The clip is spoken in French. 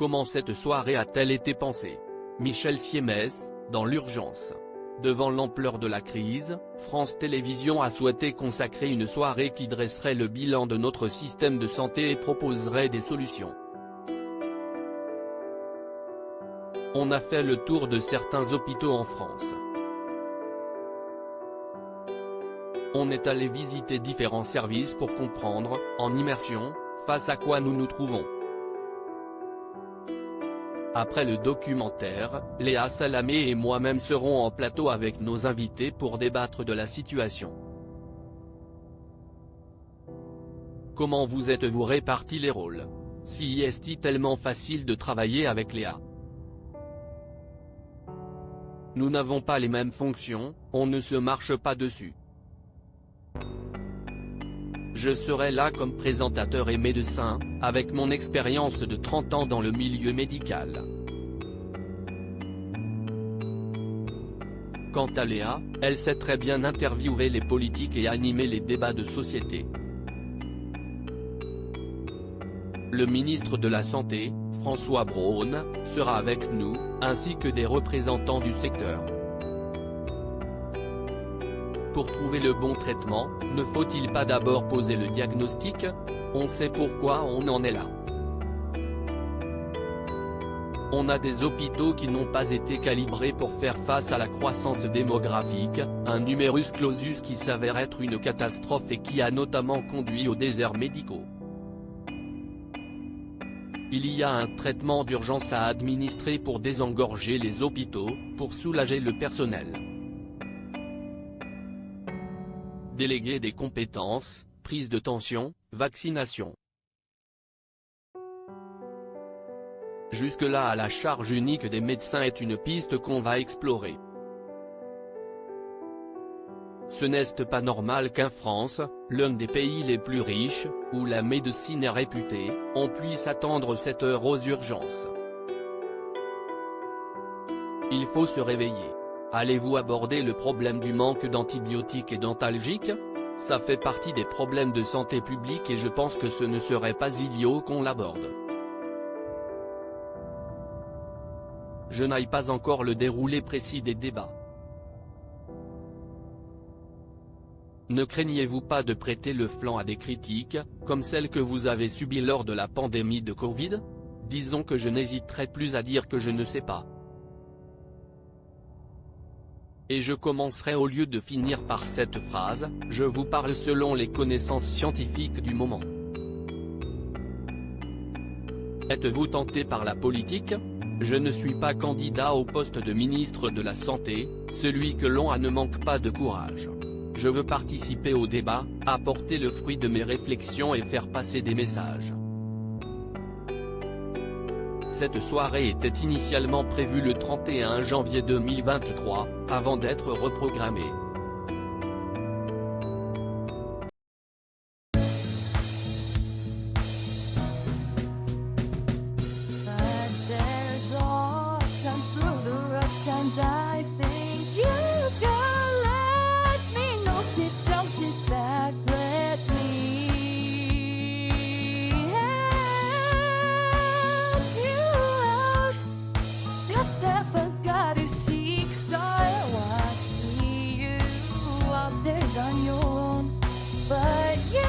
Comment cette soirée a-t-elle été pensée? Michel Siemès, dans l'urgence. Devant l'ampleur de la crise, France Télévisions a souhaité consacrer une soirée qui dresserait le bilan de notre système de santé et proposerait des solutions. On a fait le tour de certains hôpitaux en France. On est allé visiter différents services pour comprendre, en immersion, face à quoi nous nous trouvons. Après le documentaire, Léa Salamé et moi-même serons en plateau avec nos invités pour débattre de la situation. Comment vous êtes-vous répartis les rôles? Si est-il tellement facile de travailler avec Léa? Nous n'avons pas les mêmes fonctions, on ne se marche pas dessus. Je serai là comme présentateur et médecin, avec mon expérience de 30 ans dans le milieu médical. Quant à Léa, elle sait très bien interviewer les politiques et animer les débats de société. Le ministre de la Santé, François Braun, sera avec nous, ainsi que des représentants du secteur. Pour trouver le bon traitement, ne faut-il pas d'abord poser le diagnostic? On sait pourquoi on en est là. On a des hôpitaux qui n'ont pas été calibrés pour faire face à la croissance démographique, un numerus clausus qui s'avère être une catastrophe et qui a notamment conduit aux déserts médicaux. Il y a un traitement d'urgence à administrer pour désengorger les hôpitaux, pour soulager le personnel. Déléguer des compétences, prise de tension, vaccination. Jusque-là à la charge unique des médecins est une piste qu'on va explorer. Ce n'est pas normal qu'en France, l'un des pays les plus riches, où la médecine est réputée, on puisse attendre cette heure aux urgences. Il faut se réveiller. Allez-vous aborder le problème du manque d'antibiotiques et d'antalgiques? Ça fait partie des problèmes de santé publique et je pense que ce ne serait pas idiot qu'on l'aborde. Je n'aille pas encore le déroulé précis des débats. Ne craignez-vous pas de prêter le flanc à des critiques, comme celles que vous avez subies lors de la pandémie de Covid? Disons que je n'hésiterai plus à dire que je ne sais pas. Et je commencerai au lieu de finir par cette phrase, je vous parle selon les connaissances scientifiques du moment. Êtes-vous tenté par la politique? Je ne suis pas candidat au poste de ministre de la Santé, celui que l'on a ne manque pas de courage. Je veux participer au débat, apporter le fruit de mes réflexions et faire passer des messages. Cette soirée était initialement prévue le 31 janvier 2023, avant d'être reprogrammée. On your own, but you